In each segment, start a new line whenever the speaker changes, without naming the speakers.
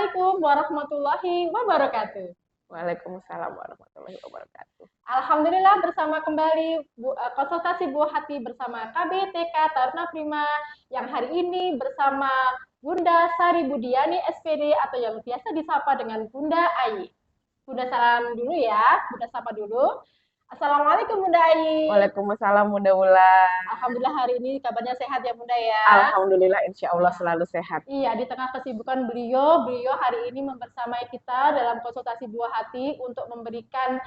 Assalamualaikum warahmatullahi wabarakatuh.
Waalaikumsalam warahmatullahi wabarakatuh.
Alhamdulillah bersama kembali konsultasi buah hati bersama KBTK Taruna Prima yang hari ini bersama Bunda Sari Budiani SPD atau yang biasa disapa dengan Bunda Ayi. Bunda salam dulu ya, Bunda sapa dulu. Assalamualaikum Bunda Ayi.
Waalaikumsalam Bunda Wulan.
Alhamdulillah hari ini kabarnya sehat ya Bunda ya.
Alhamdulillah insya Allah selalu sehat.
Iya, di tengah kesibukan beliau hari ini membersamai kita dalam konsultasi buah hati untuk memberikan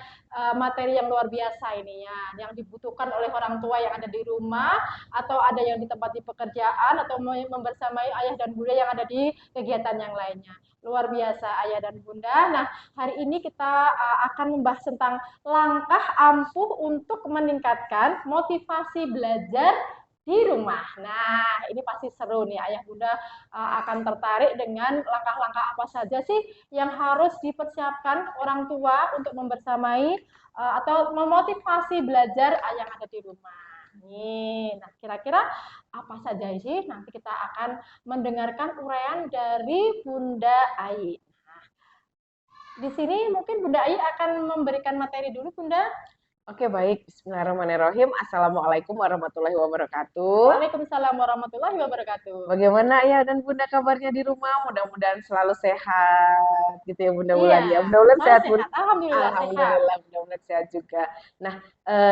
materi yang luar biasa ini ya, yang dibutuhkan oleh orang tua yang ada di rumah atau ada yang di tempat di pekerjaan atau membersamai ayah dan bunda yang ada di kegiatan yang lainnya. Luar biasa ayah dan bunda. Nah, hari ini kita akan membahas tentang langkah ampuh untuk meningkatkan motivasi belajar di rumah. Nah, ini pasti seru nih ayah bunda akan tertarik dengan langkah-langkah apa saja sih yang harus dipersiapkan orang tua untuk membersamai atau memotivasi belajar yang ada di rumah. Nih, nah kira-kira apa saja sih? Nanti kita akan mendengarkan uraian dari Bunda Ai. Nah, di sini mungkin Bunda Ai akan memberikan materi dulu, Bunda.
Oke, baik. Bismillahirrahmanirrahim. Assalamualaikum warahmatullahi wabarakatuh.
Waalaikumsalam warahmatullahi wabarakatuh.
Bagaimana ya dan bunda kabarnya di rumah? Mudah-mudahan selalu sehat, gitu ya Bunda Wulan ya. Bunda Wulan sehat, Bunda.
Alhamdulillah,
Alhamdulillah, mudah-mudahan sehat juga. Nah,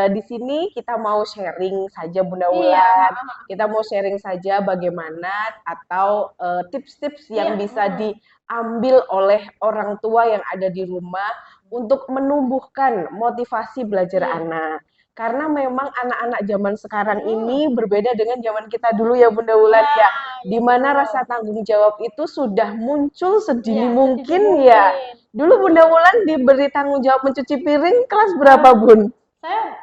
di sini kita mau sharing saja Bunda
Iya.
Wulan. Kita mau sharing saja bagaimana atau tips-tips yang bisa diambil oleh orang tua yang ada di rumah untuk menumbuhkan motivasi belajar anak. Karena memang anak-anak zaman sekarang ini berbeda dengan zaman kita dulu ya Bunda Wulan ya. Di mana rasa tanggung jawab itu sudah muncul sedini mungkin ya. Dulu Bunda Wulan diberi tanggung jawab mencuci piring kelas berapa, Bun?
Saya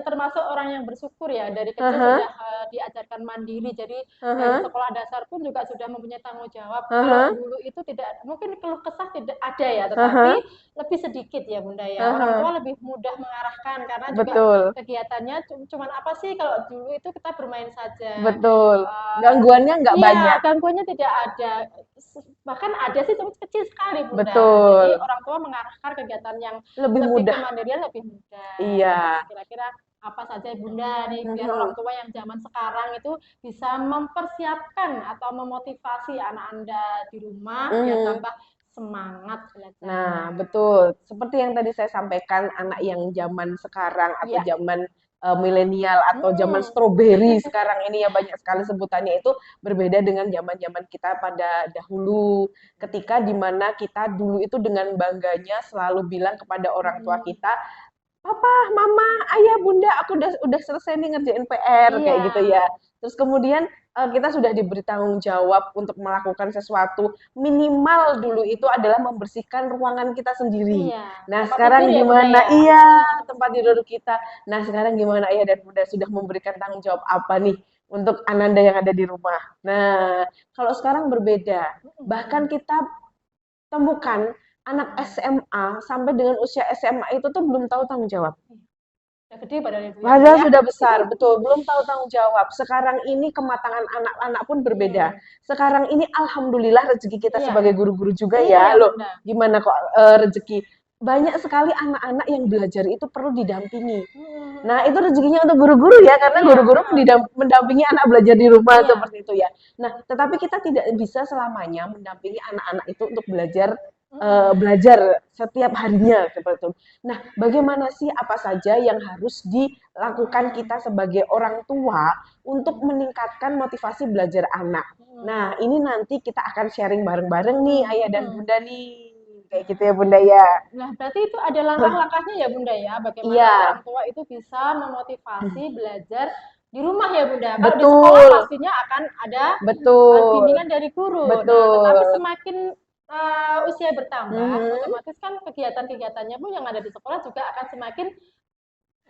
termasuk orang yang bersyukur ya, dari kecil sudah diajarkan mandiri, jadi dari sekolah dasar pun juga sudah mempunyai tanggung jawab. Kalau dulu itu tidak, mungkin keluh kesah tidak ada ya, tetapi lebih sedikit ya Bunda ya. Orang tua lebih mudah mengarahkan karena juga kegiatannya cuman apa sih, kalau dulu itu kita bermain saja.
Betul. Gangguannya nggak banyak.
Gangguannya tidak ada. Bahkan ada sih, cuma kecil sekali Bunda.
Betul.
Jadi orang tua mengarahkan kegiatan yang
lebih mudah.
Kemandirian lebih mudah.
Iya.
Kira-kira apa saja Bunda nih biar orang tua yang zaman sekarang itu bisa mempersiapkan atau memotivasi anak Anda di rumah biar tambah semangat belajar.
Nah, betul. Seperti yang tadi saya sampaikan, anak yang zaman sekarang atau zaman milenial atau zaman stroberi sekarang ini ya banyak sekali sebutannya, itu berbeda dengan zaman-zaman kita pada dahulu, ketika dimana kita dulu itu dengan bangganya selalu bilang kepada orang tua kita, Papa, Mama, Ayah, Bunda, aku udah selesai nih ngerjain PR kayak gitu ya. Terus kemudian kita sudah diberi tanggung jawab untuk melakukan sesuatu, minimal dulu itu adalah membersihkan ruangan kita sendiri. Nah, sekarang gimana? Iya, tempat tidur kita. Nah, sekarang gimana Ayah dan Bunda sudah memberikan tanggung jawab apa nih untuk Ananda yang ada di rumah? Nah, kalau sekarang berbeda. Bahkan kita temukan anak SMA sampai dengan usia SMA itu tuh belum tahu tanggung jawab.
Gede
padahal sudah besar, betul, belum tahu tanggung jawab. Sekarang ini kematangan anak-anak pun berbeda. Sekarang ini alhamdulillah rezeki kita sebagai guru-guru juga ya. Loh, gimana kok rezeki? Banyak sekali anak-anak yang belajar itu perlu didampingi. Nah, itu rezekinya untuk guru-guru ya, karena guru-guru mendampingi anak belajar di rumah seperti itu ya. Nah, tetapi kita tidak bisa selamanya mendampingi anak-anak itu untuk belajar setiap harinya seperti itu. Nah, bagaimana sih apa saja yang harus dilakukan kita sebagai orang tua untuk meningkatkan motivasi belajar anak? Nah, ini nanti kita akan sharing bareng-bareng nih Ayah dan Bunda nih. Kayak gitu ya Bunda ya.
Nah, berarti itu ada langkah-langkahnya ya Bunda ya, bagaimana orang tua itu bisa memotivasi belajar di rumah ya Bunda. Kalau di sekolah pastinya akan ada bimbingan dari guru. Nah, tetapi semakin usia bertambah, otomatis kan kegiatan-kegiatannya pun yang ada di sekolah juga akan semakin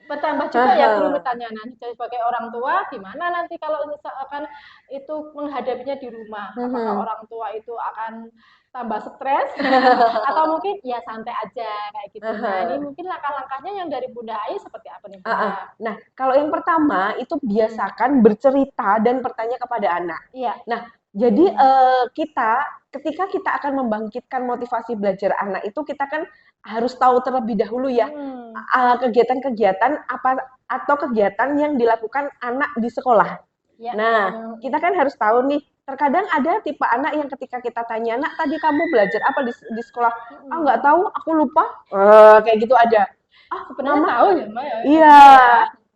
bertambah juga ya kerumitannya. Nah, sebagai orang tua, gimana nanti kalau misalkan itu menghadapinya di rumah? Apakah orang tua itu akan tambah stres atau mungkin ya santai aja kayak gitu. Nah, ini mungkin langkah-langkahnya yang dari Bunda Ai seperti apa nih Bunda?
Nah, kalau yang pertama itu biasakan bercerita dan bertanya kepada anak. Nah, Jadi ketika kita akan membangkitkan motivasi belajar anak itu kita kan harus tahu terlebih dahulu ya kegiatan-kegiatan apa atau kegiatan yang dilakukan anak di sekolah.
Ya.
Nah, kita kan harus tahu nih, terkadang ada tipe anak yang ketika kita tanya, "Nak, tadi kamu belajar apa di sekolah?" "Ah, nggak tahu, aku lupa." Kayak gitu ada. "Ah,
Sebenarnya
Mama."
tahu ya, Mbak ya.
Iya,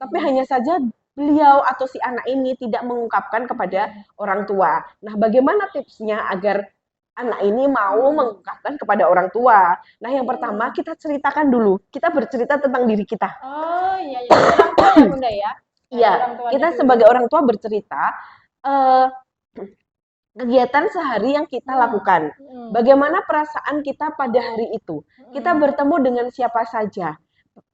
tapi hanya saja beliau atau si anak ini tidak mengungkapkan kepada orang tua. Nah, bagaimana tipsnya agar anak ini mau mengungkapkan kepada orang tua? Nah, yang pertama kita ceritakan dulu. Kita bercerita tentang diri kita.
Oh iya, ya. Orang tua ya Bunda ya.
Iya, kita sebagai orang tua bercerita eh, kegiatan sehari yang kita lakukan. Bagaimana perasaan kita pada hari itu? Kita bertemu dengan siapa saja?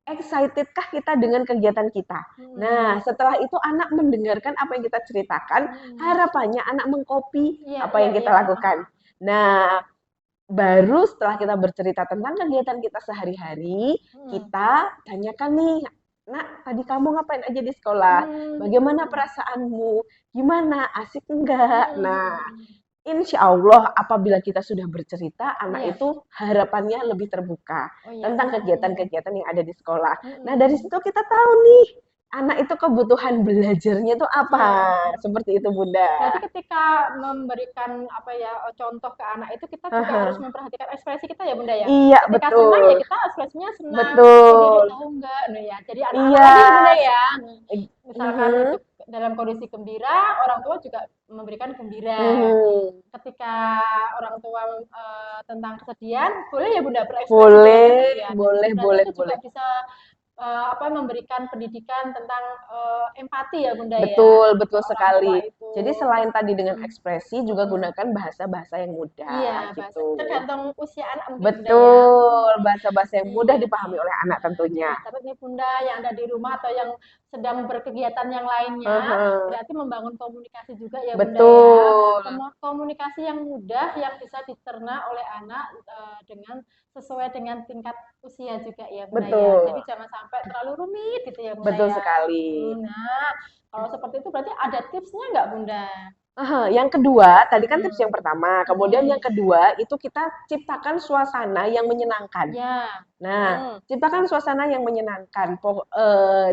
Excitedkah kita dengan kegiatan kita? Nah, setelah itu anak mendengarkan apa yang kita ceritakan, harapannya anak mengcopy apa yang kita lakukan. Nah, baru setelah kita bercerita tentang kegiatan kita sehari-hari, kita tanyakan nih, "Nak, tadi kamu ngapain aja di sekolah? Bagaimana perasaanmu? Gimana? Asik enggak?" Nah, insya Allah apabila kita sudah bercerita, anak itu harapannya lebih terbuka tentang kegiatan-kegiatan yang ada di sekolah. Nah, dari situ kita tahu nih, anak itu kebutuhan belajarnya itu apa. Seperti itu, Bunda.
Berarti ketika memberikan contoh ke anak itu kita juga harus memperhatikan ekspresi kita ya Bunda ya.
Iya,
Ketika
betul.
senang ya kita ekspresinya senang.
Betul.
Jadi tahu enggak? Nah ya. Jadi anak-anak tadi Bunda ya. Misalkan dalam kondisi gembira, orang tua juga memberikan gembira. Ketika orang tua tentang kesedihan, boleh ya Bunda berekspresi.
Boleh.
Juga bisa memberikan pendidikan tentang empati ya Bunda ya.
Betul sekali. Jadi selain tadi dengan ekspresi juga gunakan bahasa-bahasa yang mudah.
Iya,
gitu.
tergantung usia anak mungkin
Betul, bahasa-bahasa yang mudah dipahami oleh anak tentunya.
Tapi nih Bunda yang ada di rumah atau yang sedang berkegiatan yang lainnya, berarti membangun komunikasi juga ya Bunda ya. Komunikasi yang mudah yang bisa dicerna oleh anak dengan sesuai dengan tingkat usia juga ya Bunda ya. Jadi jangan sampai terlalu rumit gitu ya Bunda
Betul sekali.
Nah, kalau seperti itu berarti ada tipsnya nggak Bunda?
Yang kedua, tadi kan tips yang pertama. Kemudian yang kedua itu kita ciptakan suasana yang menyenangkan. Nah, ciptakan suasana yang menyenangkan.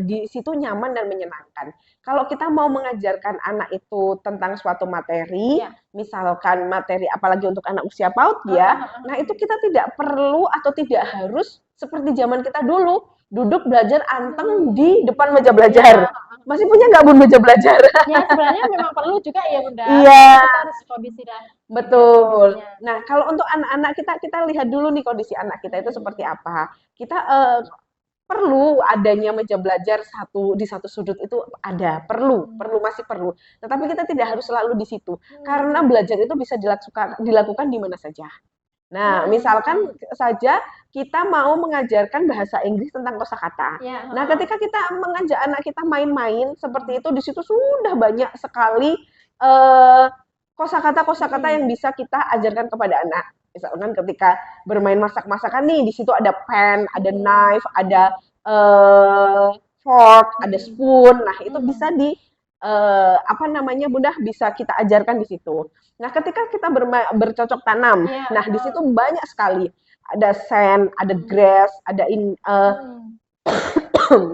Di situ nyaman dan menyenangkan. Kalau kita mau mengajarkan anak itu tentang suatu materi, misalkan materi apalagi untuk anak usia PAUD ya, nah itu kita tidak perlu atau tidak harus seperti zaman kita dulu, duduk belajar anteng di depan meja belajar. Masih punya nggak Bun meja belajar?
Ya sebenarnya memang perlu juga ya Bunda.
Iya.
Kita harus kondisi dan
betul. Nah kalau untuk anak-anak kita lihat dulu nih kondisi anak kita itu seperti apa. Kita perlu adanya meja belajar di satu sudut itu ada, masih perlu. Tetapi kita tidak harus selalu di situ karena belajar itu bisa dilakukan di mana saja. Nah, misalkan saja kita mau mengajarkan bahasa Inggris tentang kosakata. Nah, ketika kita mengajak anak kita main-main seperti itu, di situ sudah banyak sekali kosakata-kosakata yang bisa kita ajarkan kepada anak. Misalkan ketika bermain masak-masakan nih, di situ ada pen, ada knife, ada fork, ada spoon. Nah, itu bisa Bunda bisa kita ajarkan di situ. Nah, ketika kita bercocok tanam, nah di situ banyak sekali. Ada sand, ada grass, ada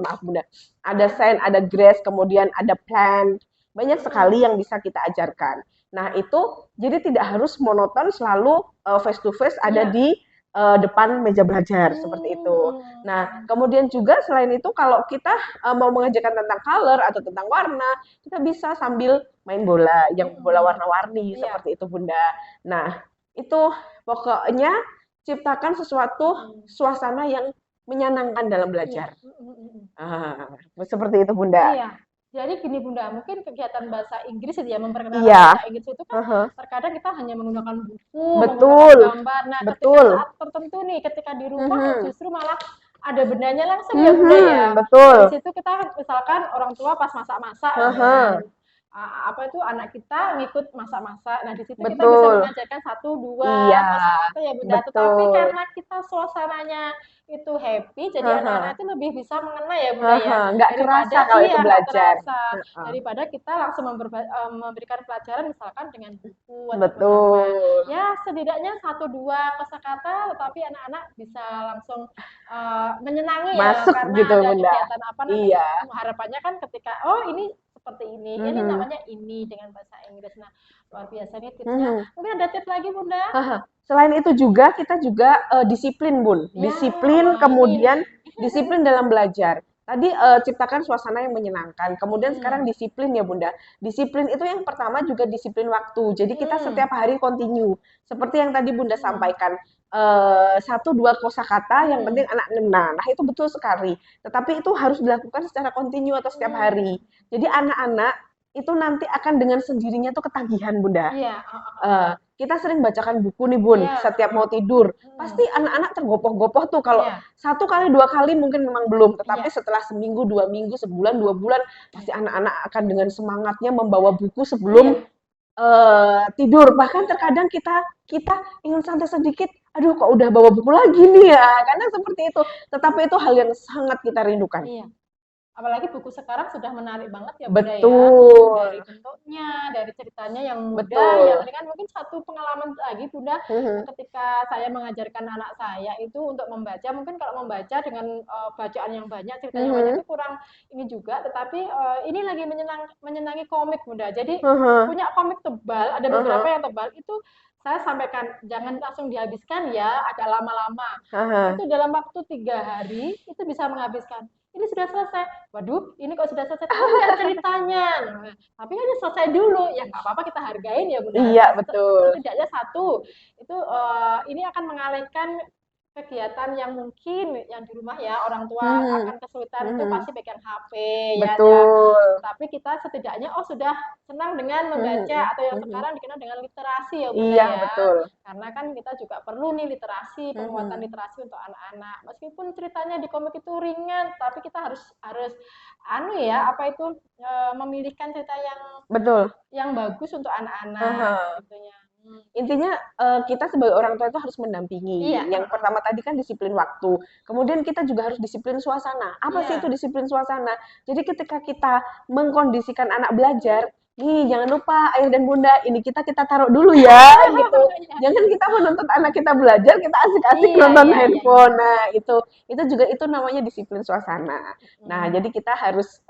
maaf Bunda. Ada sand, ada grass, kemudian ada plant. Banyak sekali yang bisa kita ajarkan. Nah, itu jadi tidak harus monoton selalu face to face ada di depan meja belajar seperti itu. Nah, kemudian juga selain itu kalau kita mau mengajarkan tentang color atau tentang warna, kita bisa sambil main bola, yang bola warna-warni seperti itu Bunda. Nah, itu pokoknya ciptakan suasana yang menyenangkan dalam belajar. Seperti itu Bunda.
Iya. Jadi gini Bunda, mungkin kegiatan bahasa Inggris ya memperkenalkan bahasa Inggris itu kan terkadang kita hanya menggunakan buku, menggunakan gambar. Nah, ketika saat tertentu nih, ketika di rumah justru malah ada bendanya langsung ya Bunda ya. Di situ kita misalkan orang tua pas masak-masak, apa itu anak kita ngikut masak-masak. Nah, di situ kita bisa
Betul.
mengajarkan satu dua
Iya,
kosakata ya Bunda. Tetapi
betul.
karena kita suasananya itu happy, jadi
Heeh.
anak-anak itu lebih bisa mengena ya Bunda ya.
Heeh, nggak kerasa
Daripada
kalau itu
iya nggak
belajar.
terasa.
Heeh.
Daripada kita langsung memberikan pelajaran misalkan dengan buku ataupun apa.
Betul.
Ya setidaknya satu dua kosakata, tetapi anak-anak bisa langsung menyenangi ya
Masuk
karena
gitu
ada
Bunda.
kegiatan apa nanti
Iya.
harapannya kan ketika oh ini seperti ini
Mhm.
namanya ini dengan bahasa Inggris. Nah, luar biasa nih tipsnya.
Mhm.
Mungkin ada tips lagi Bunda?
Haha. Selain itu juga kita juga disiplin, Bun.
Ya,
Disiplin,
wah ini nih.
kemudian disiplin dalam belajar. Tadi ciptakan suasana yang menyenangkan. Kemudian sekarang
Hmm,
disiplin ya, Bunda. Disiplin itu yang pertama juga disiplin waktu. Jadi kita
hmm,
setiap hari continue. Seperti yang tadi Bunda
hmm,
sampaikan, satu dua kosakata yang penting
hmm,
anak ngena. Nah, itu betul sekali. Tetapi itu harus dilakukan secara kontinu atau setiap
hmm.
hari. Jadi anak-anak itu nanti akan dengan sendirinya tuh ketagihan, Bunda.
Iya,
Kita sering bacakan buku nih Bun,
iya,
setiap mau tidur.
hmm,
Pasti anak-anak tergopoh-gopoh tuh kalau
iya,
satu kali dua kali mungkin memang belum, tetapi
iya,
setelah seminggu, dua minggu, sebulan, dua bulan, pasti
iya,
anak-anak akan dengan semangatnya membawa buku sebelum
iya,
tidur. Bahkan terkadang kita kita ingin santai sedikit, aduh kok udah bawa buku lagi nih ya, kadang seperti itu. Tetapi itu hal yang sangat kita rindukan.
iya. Apalagi buku sekarang sudah menarik banget ya Bunda ya.
Betul,
Dari bentuknya, dari ceritanya yang mudah, yang
betul.
ringan. Mungkin satu pengalaman lagi Bunda, ketika saya mengajarkan anak saya itu untuk membaca, mungkin kalau membaca dengan bacaan yang banyak, ceritanya banyak itu kurang ini juga, tetapi ini lagi menyenangi komik Bunda. Jadi punya komik tebal, ada beberapa yang tebal itu saya sampaikan jangan langsung dihabiskan ya, agak lama-lama. Itu dalam waktu 3 hari itu bisa menghabiskan. Ini sudah selesai. Waduh, ini kok sudah selesai, tapi lihat ceritanya. Nah, tapi kan ini selesai dulu. Ya nggak apa-apa kita hargain ya Bunda.
Iya,
Nah,
betul.
setidaknya satu, itu ini akan mengalihkan kegiatan yang mungkin yang di rumah ya orang tua
Mhm,
akan kesulitan itu
mhm.
pasti pegang HP ya, ya.
Betul.
Tapi kita setidaknya oh sudah senang dengan membaca
Mhm,
atau yang
mhm.
sekarang dikenal dengan literasi ya Bunda
Iya,
ya.
betul.
Karena kan kita juga perlu nih literasi, penguatan
Mhm.
literasi untuk anak-anak. Meskipun ceritanya di komik itu ringan, tapi kita harus harus anu ya, apa itu memilihkan cerita
Betul.
yang bagus untuk anak-anak
Aha.
gitunya. Hmm.
Intinya, kita sebagai orang tua itu harus mendampingi.
Iya,
Yang pertama tadi kan disiplin waktu, kemudian kita juga harus disiplin suasana. Apa sih itu
iya.
disiplin suasana? Jadi ketika kita mengkondisikan anak belajar,
Hmm.
"Nih jangan lupa ayah dan bunda, ini kita taruh dulu ya," gitu.
Iya,
Jangan kita menuntut anak kita belajar, kita asik-asik
iya,
nonton
iya, iya, iya.
handphone. Nah itu juga itu namanya disiplin suasana. Nah
Hmm.
jadi kita harus,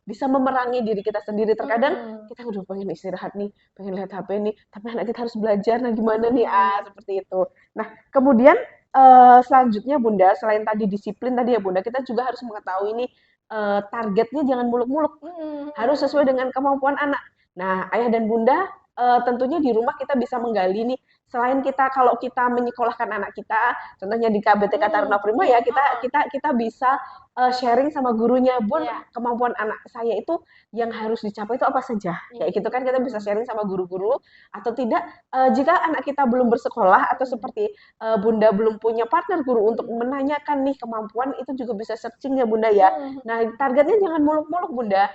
bisa memerangi diri kita sendiri. Terkadang
Hmm.
kita udah pengen istirahat nih, pengen lihat HP nih, tapi anak kita harus belajar, nah gimana nih?
Hmm.
Seperti itu. Nah, kemudian selanjutnya Bunda, selain tadi disiplin tadi ya Bunda, kita juga harus mengetahui nih targetnya jangan muluk-muluk,
Hmm.
harus
Hmm.
sesuai dengan kemampuan anak. Nah, ayah dan bunda tentunya di rumah kita bisa menggali nih, selain kita kalau kita menyekolahkan anak kita, contohnya di KBTK
Hmm.
Taruna Prima ya, kita
Heeh.
kita kita bisa sharing sama gurunya, Bun,
Iya,
kemampuan anak saya itu yang harus dicapai itu apa saja?
iya.
Kayak gitu kan kita bisa
Hmm.
sharing sama guru-guru atau tidak jika anak kita belum bersekolah atau
Hmm.
seperti Bunda belum punya partner guru untuk
Hmm.
menanyakan nih kemampuan itu juga bisa searching ya Bunda ya.
Hmm.
Nah, targetnya jangan muluk-muluk Bunda.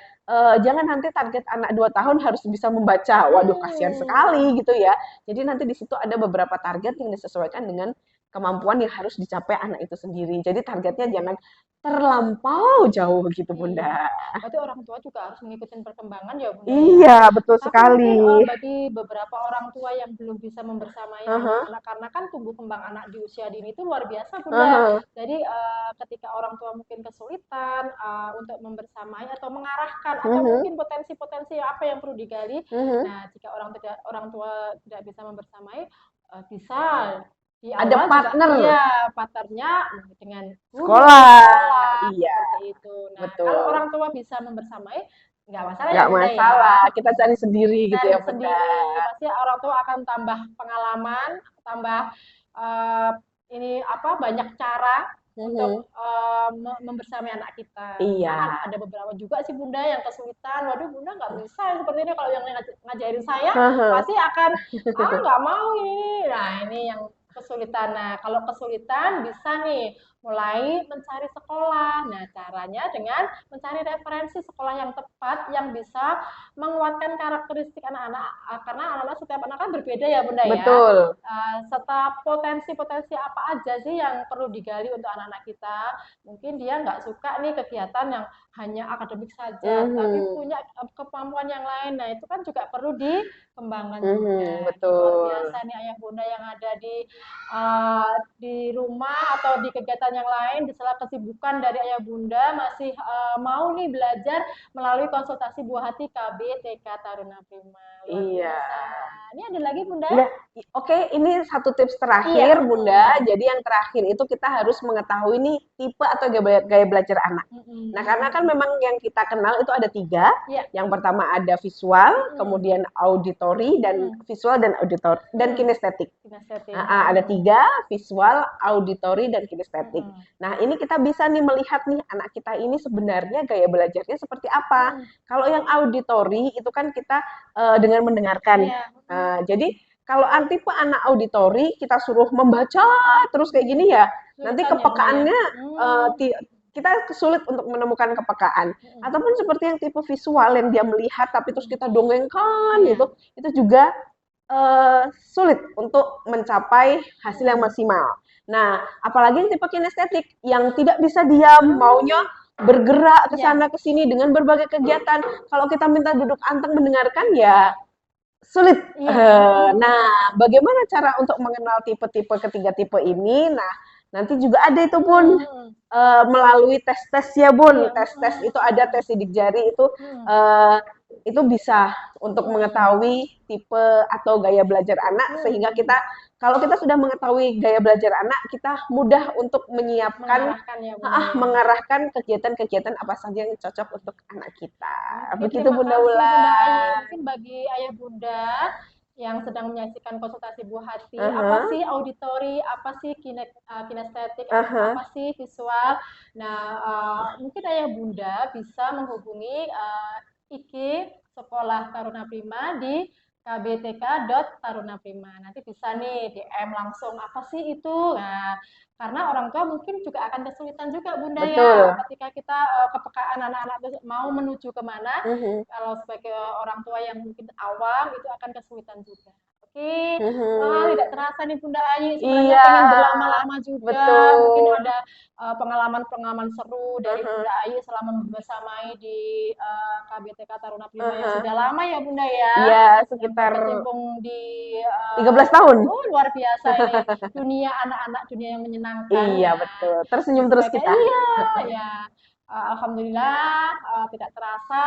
Jangan nanti target anak 2 tahun harus bisa membaca. Waduh, kasihan
Hmm.
sekali gitu ya. Jadi nanti di situ ada beberapa target yang disesuaikan dengan kemampuan yang harus dicapai anak itu sendiri. Jadi targetnya jangan terlampau jauh gitu
Iya,
Bunda.
berarti orang tua juga harus mengikuti perkembangan ya Bunda ya.
Iya, betul
Tapi
sekali.
mungkin bagi beberapa orang tua yang belum bisa membersamai
Aha,
anak-anak karena kan tumbuh kembang anak di usia dini itu luar biasa Bunda.
aha,
Jadi ketika orang tua mungkin kesulitan untuk membersamai atau mengarahkan atau
mhm,
mungkin potensi-potensi apa yang perlu digali.
mhm.
Nah, jika orang tua tidak bisa membersamai bisa di
Ada
awal juga
partner
iya partnernya dengan guru,
sekolah.
sekolah,
Iya,
seperti itu. Nah, kalau
betul.
orang tua bisa membersamai, nggak masalah ya
Nggak
Bunda ya.
masalah, kita cari sendiri gitu
Cari
ya Bunda.
sendiri, pasti orang tua akan tambah pengalaman, tambah eh, ini apa banyak cara untuk
Mhm.
membersamai anak kita.
Iya.
Karena ada beberapa juga sih Bunda yang kesulitan. Waduh Bunda nggak bisa seperti ini kalau yang ngajarin saya
Heeh.
pasti akan nggak mau ini. Nah ini yang kesulitan. Nah kalau kesulitan bisa nih mulai mencari sekolah. Nah, caranya dengan mencari referensi sekolah yang tepat yang bisa menguatkan karakteristik anak-anak, karena anak-anak setiap anak kan berbeda ya Bunda ya.
Betul.
Serta potensi-potensi apa aja sih yang perlu digali untuk anak-anak kita. Mungkin dia nggak suka nih kegiatan yang hanya akademik saja, tapi
Mhm.
punya kemampuan yang lain. Nah, itu kan juga perlu dikembangkan juga. Nih, luar
Betul.
biasa nih ayah bunda yang ada di rumah atau di kegiatan yang lain di sela kesibukan dari ayah bunda masih mau nih belajar melalui konsultasi buah hati KB TK Taruna Prima. Luar
Iya.
biasa. Ini ada lagi bunda?
Nah, oke, ini satu tips
Iya.
terakhir, Bunda. Jadi yang terakhir itu kita harus mengetahui nih tipe atau gaya belajar anak. Nah, karena kan memang yang kita kenal itu ada 3.
Iya.
Yang pertama ada visual, kemudian auditory dan visual dan auditor dan kinestetik.
Kinestetik.
Ada 3, visual, auditory, dan kinestetik. Nah, ini kita bisa nih melihat nih anak kita ini sebenarnya gaya belajarnya seperti apa. Kalau yang auditory itu kan kita dengan mendengarkan.
Iya.
Jadi kalau tipe anak auditori kita suruh membaca terus kayak gini ya, nanti
Sulitan ya, Bunda, ya?
kepekaannya kita sulit untuk menemukan kepekaan. Ataupun seperti yang tipe visual yang dia melihat tapi terus kita dongengkan
Iya.
gitu, itu juga sulit untuk mencapai hasil yang maksimal. Nah, apalagi yang tipe kinestetik yang tidak bisa diam, maunya bergerak ke
Iya.
sana ke sini dengan berbagai kegiatan. Kalau kita minta duduk anteng mendengarkan ya sulit.
Iya.
Nah, bagaimana cara untuk mengenal tipe-tipe ketiga tipe ini? Nah, nanti juga ada itu Bun, melalui tes-tes ya Bun.
Iya.
Tes-tes itu ada tes sidik jari itu bisa untuk mengetahui tipe atau gaya belajar anak sehingga kita kalau kita sudah mengetahui gaya belajar anak, kita mudah untuk menyiapkan
Mengarahkan ya Bunda ya.
mengarahkan kegiatan-kegiatan apa saja yang cocok untuk anak kita.
Oke,
Begitu
terima
Bunda
kasih Bunda Ayi.
Ulan.
Mungkin bagi ayah bunda yang sedang menyaksikan konsultasi buah hati, apa
Aha,
sih auditori, apa sih kinestetik,
aha.
apa sih visual. Nah, mungkin ayah bunda bisa menghubungi IG Sekolah Taruna Prima di kbtk.tarunaprima. Nanti bisa nih DM langsung apa sih itu. Nah, karena orang tua mungkin juga akan kesulitan juga Bunda
Betul.
ya ketika kita kepekaan anak-anak mau menuju kemana. Kalau sebagai orang tua yang mungkin awam itu akan kesulitan juga. Oke, wah tidak terasa nih Bunda Ayi, sebenarnya
Iya,
pengen berlama-lama juga. Mungkin
betul.
ada pengalaman-pengalaman seru dari Bunda Ayi selama bersamai di KBTK Taruna Prima yang sudah lama ya Bunda ya.
Iya,
Yang
sekitar
berkecimpung di
13 tahun.
luar biasa ini dunia anak-anak, dunia yang menyenangkan.
Iya,
Nah,
betul. Tersenyum terus
sebagai
kita.
iya ya. Alhamdulillah tidak terasa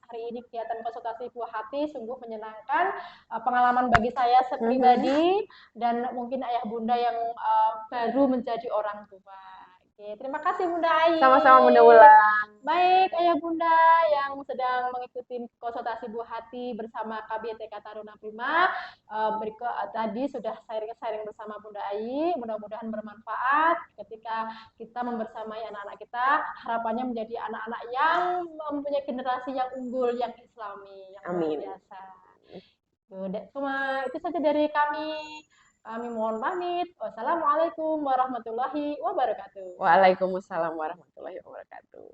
hari ini kegiatan konsultasi buah hati sungguh menyenangkan, pengalaman bagi saya pribadi dan mungkin ayah bunda yang baru menjadi orang tua. Oke, terima kasih Bunda Ayi.
Sama-sama Bunda Ulan.
Baik ayah bunda yang sedang mengikuti konsultasi buah hati bersama KBTK Taruna Prima, berikut tadi sudah sharing-sharing bersama Bunda Ayi, mudah-mudahan bermanfaat ketika kita membersamai anak-anak kita, harapannya menjadi anak-anak yang mempunyai generasi yang unggul, yang islami, yang luar biasa. Cuma itu saja dari kami. Kami mohon pamit. Wassalamualaikum warahmatullahi wabarakatuh.
Waalaikumsalam warahmatullahi wabarakatuh.